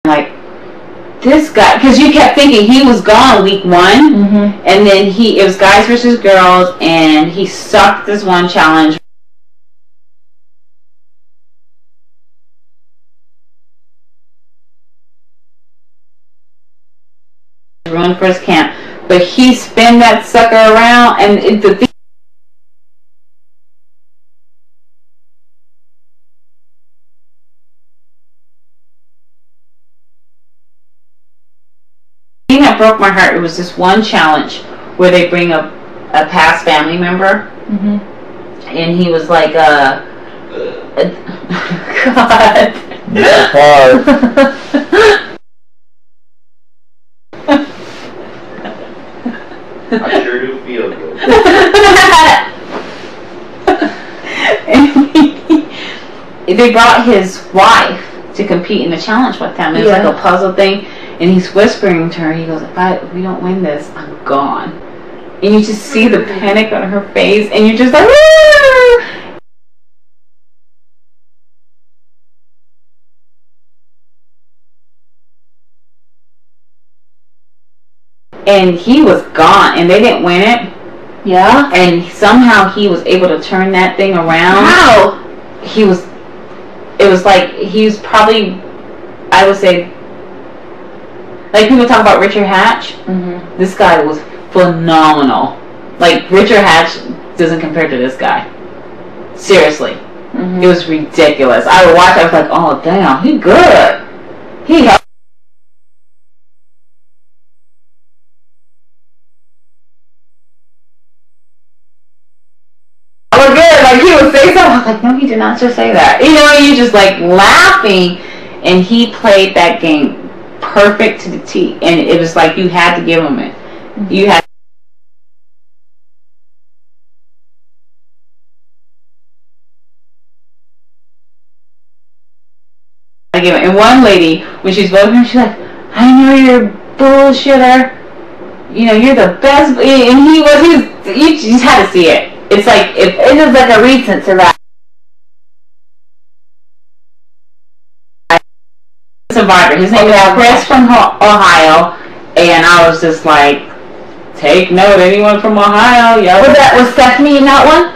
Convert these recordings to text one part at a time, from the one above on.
like, this guy, because you kept thinking he was gone week 1, and then it was guys versus girls, and he sucked this one challenge. Ruined for his camp, but he spun that sucker around, and the thing that broke my heart, it was this one challenge where they bring a past family member, and he was like God. I sure do feel good. They brought his wife to compete in the challenge with them. It was like a puzzle thing, and he's whispering to her. He goes, if we don't win this, I'm gone. And you just see the panic on her face, and you're just like, Woo! And he was gone, and they didn't win it. Yeah. And somehow he was able to turn that thing around. How? It was like he was probably, I would say, like people talk about Richard Hatch. This guy was phenomenal. Like Richard Hatch doesn't compare to this guy. Seriously, it was ridiculous. I would watch. I was like, oh damn, he good. He. He would say something. I was like, no, he did not just say that. You know, you just like laughing, and he played that game perfect to the T. And it was like you had to give him it. You had to give it. And one lady, when she's voting, she's like, I know you're a bullshitter. You know, you're the best. And you just had to see it. It's like, it was like a recent Survivor. His name is Chris from Ohio, and I was just like, take note, anyone from Ohio, Was Stephanie in that one?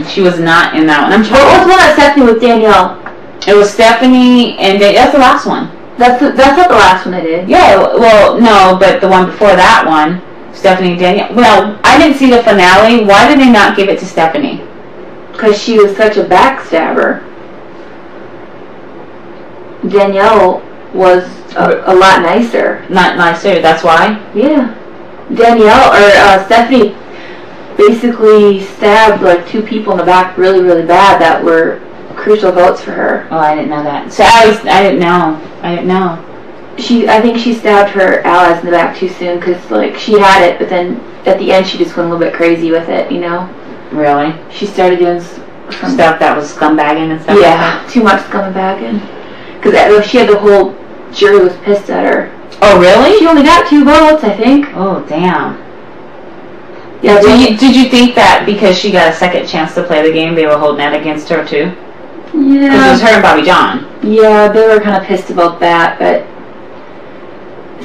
She was not in that one. What was one that Stephanie with Danielle? It was Stephanie, and that's the last one. That's not the last one I did. Yeah, well, no, but the one before that one, Stephanie and Danielle. Well, I didn't see the finale. Why did they not give it to Stephanie? Because she was such a backstabber. Danielle was a lot nicer. Not nicer, that's why? Yeah. Danielle, or Stephanie, basically stabbed like 2 people in the back really, really bad that were crucial votes for her. Oh, I didn't know that. So I didn't know. I think she stabbed her allies in the back too soon because like she had it, but then at the end she just went a little bit crazy with it, you know. Really? She started doing stuff that was scumbagging and stuff. Yeah, like that. Too much scumbagging. Because she had the whole jury was pissed at her. Oh really? She only got 2 votes, I think. Oh damn. Yeah. Did you think that because she got a second chance to play the game, they were holding that against her too? Yeah. Because it was her and Bobby John. Yeah, they were kind of pissed about that, but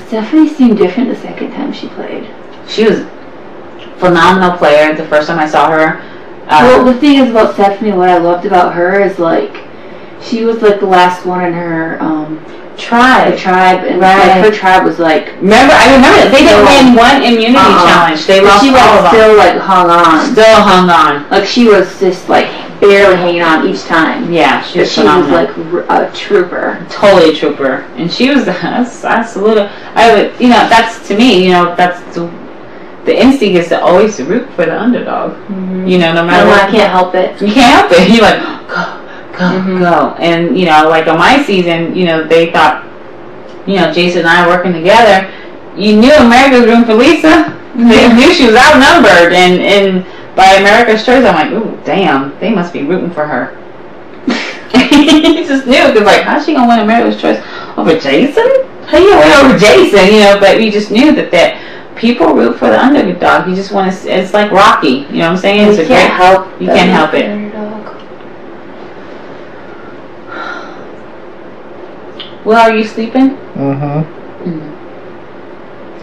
Stephanie seemed different the second time she played. She was a phenomenal player the first time I saw her. Well, the thing is about Stephanie, what I loved about her is like she was like the last one in her tribe. And like, her tribe was like. I remember that they didn't win one immunity challenge. They lost all of them. Still like hung on. Still hung on. Like she was just like barely hanging on each time. Yeah, she was like a trooper. Totally a trooper, and she was. I salute her. I would, that's to me, that's the instinct is to always root for the underdog. You know, no matter what. I can't help it. You can't help it. You're like, go. And, like on my season, they thought, Jason and I working together, you knew America was rooting for Lisa. They knew she was outnumbered. And by America's choice, I'm like, ooh, damn, they must be rooting for her. You just knew, because like, how's she going to win America's choice over Jason? How you win over Jason? But we just knew that people root for the underdog. You just want to, it's like Rocky, you know what I'm saying? You can't help it. Well, are you sleeping?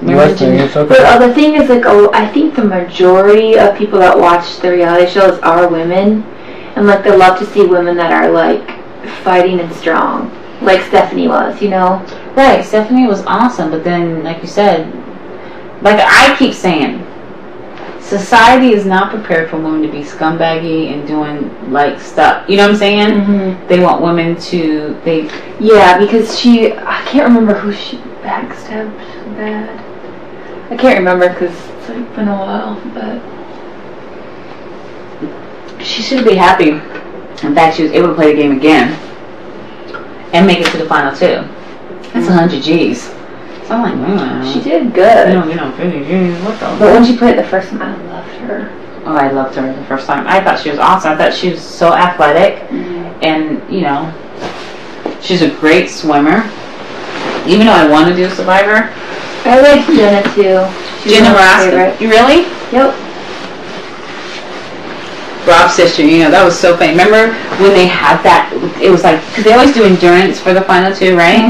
But the thing is, like, I think the majority of people that watch the reality shows are women, and like they love to see women that are like fighting and strong, like Stephanie was, you know? Right, Stephanie was awesome, but then, like you said, like I keep saying, society is not prepared for women to be scumbaggy and doing like stuff. You know what I'm saying? They want women to Yeah, because I can't remember who she backstabbed so bad. I can't remember because it's like been a while, but she should be happy. In fact, she was able to play the game again and make it to the final 2. That's 100 G's. So I'm like, she did good. You know, 50 G's. What the? But when she played the first time, I loved her. Oh, I loved her the first time. I thought she was awesome. I thought she was so athletic, and you know, she's a great swimmer. Even though I want to do Survivor. I like Jenna too. Jenna Raska. You really? Yep. Rob's sister, you know, that was so funny. Remember when they had that, it was like, because they always do endurance for the final 2, right?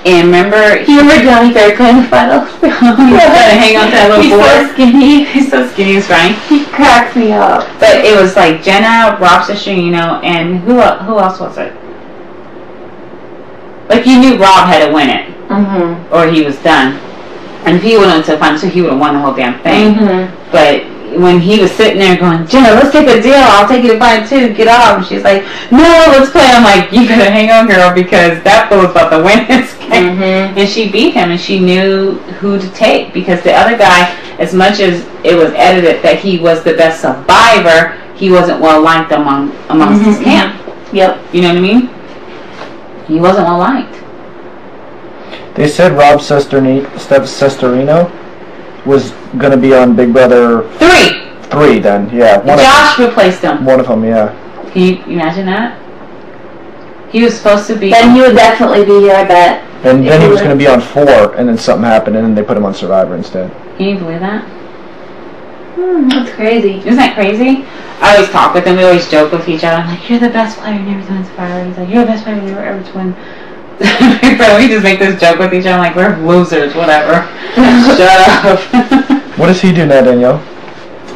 And remember... You remember Johnny Fair playing the final? He's trying to hang on to that little board. He's so skinny. He's so skinny, it's funny. He cracks me up. But it was like Jenna, Rob's sister, you know, and who else was it? Like, you knew Rob had to win it. Or he was done. And if he went on to the final 2, he would have won the whole damn thing. But when he was sitting there going, Jenna, let's take a deal. I'll take you to final 2. Get off. And she's like, no, let's play. I'm like, you better hang on, girl, because that fool's about to win this game. And she beat him, and she knew who to take, because the other guy, as much as it was edited that he was the best survivor, he wasn't well liked amongst his camp. Yep. You know what I mean? He wasn't well liked. They said Rob Cesterino was going to be on Big Brother 3 then, yeah. Josh replaced him. One of them, yeah. Can you imagine that? He was supposed to be... Then he would definitely be here, I bet. And then he was going to be on 4, and then something happened, and then they put him on Survivor instead. Can you believe that? That's crazy. Isn't that crazy? I always talk with him. We always joke with each other. I'm like, you're the best player you never to win Survivor. He's like, you're the best player you never ever to win. We just make this joke with each other. I'm like, we're losers, whatever. Shut up. What does he do now, Danielle?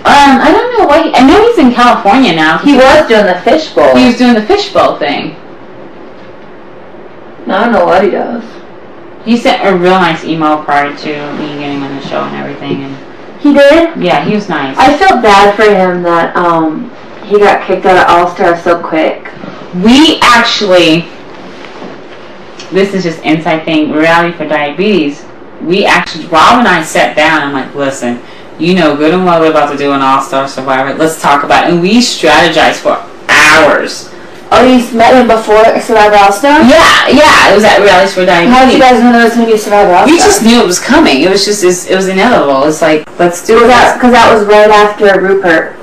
I don't know why. I know he's in California now. He was doing the fishbowl. He was doing the fishbowl thing. I don't know what he does. He sent a real nice email prior to me getting on the show and everything. And he did? Yeah, he was nice. I felt bad for him that he got kicked out of All-Star so quick. We actually, this is just inside thing, reality for diabetes. We actually, Rob and I sat down and I'm like, listen, you know good and well we're about to do an All-Star Survivor. Let's talk about it. And we strategized for hours. Oh, you met him before Survivor All-Star? Yeah, it was at Reality for Diabetes. How did you guys know there was going to be Survivor All-Star? We just knew it was coming. It was just, it was inevitable. It's like, let's do it. Because that was right after Rupert.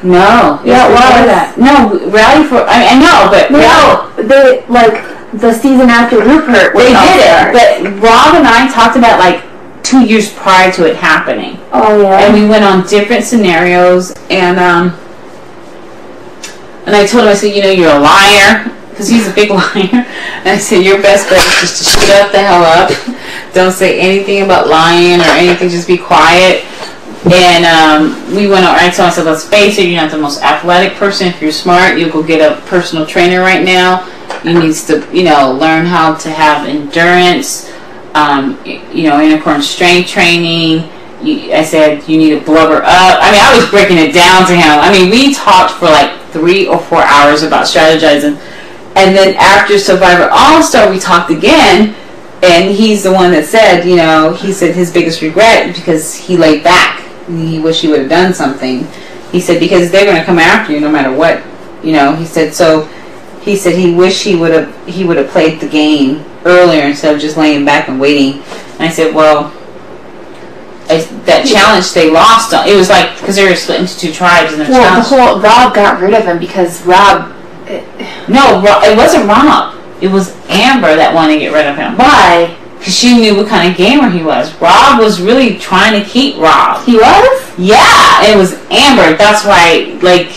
No. Yeah, it was. No, Reality for, I know, but... No, they, like, the season after Rupert was They did it, but Rob and I talked about, like, 2 years prior to it happening. Oh, yeah. And we went on different scenarios, and I told him, I said, you know, you're a liar, because he's a big liar. And I said, your best bet is just to shut the hell up. Don't say anything about lying or anything, just be quiet. And we went on, I told him, I said, let's face it, you're not the most athletic person. If you're smart, you go get a personal trainer right now. You need to, you know, learn how to have endurance, you know, intercourse strength training. I said, you need to blubber up. I mean, I was breaking it down to him. I mean, we talked for like 3 or 4 hours about strategizing. And then after Survivor All-Star, we talked again. And he's the one that said, you know, he said his biggest regret because he laid back. He wished he would have done something. He said, because they're going to come after you no matter what. You know, he said, so he said he wished he would have played the game earlier instead of just laying back and waiting. And I said, well, that challenge they lost on, it was like, because they were split into 2 tribes in the challenge. The whole Rob got rid of him because Rob... No, it wasn't Rob. It was Amber that wanted to get rid of him. Why? Because she knew what kind of gamer he was. Rob was really trying to keep Rob. He was? Yeah, it was Amber. That's why, like,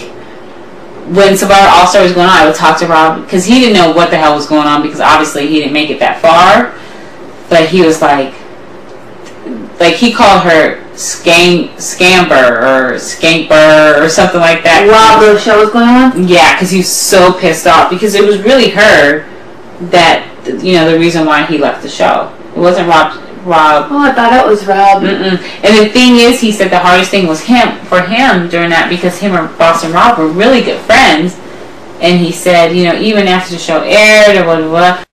when Survivor All-Star was going on, I would talk to Rob because he didn't know what the hell was going on because obviously he didn't make it that far. But he was like he called her scamper or skanker or something like that. While the show was going on? Yeah, because he was so pissed off because it was really her that, you know, the reason why he left the show. It wasn't Rob. Oh, I thought it was Rob. And the thing is, he said the hardest thing was for him during that because him and Boss and Rob were really good friends. And he said, you know, even after the show aired or blah, blah, blah,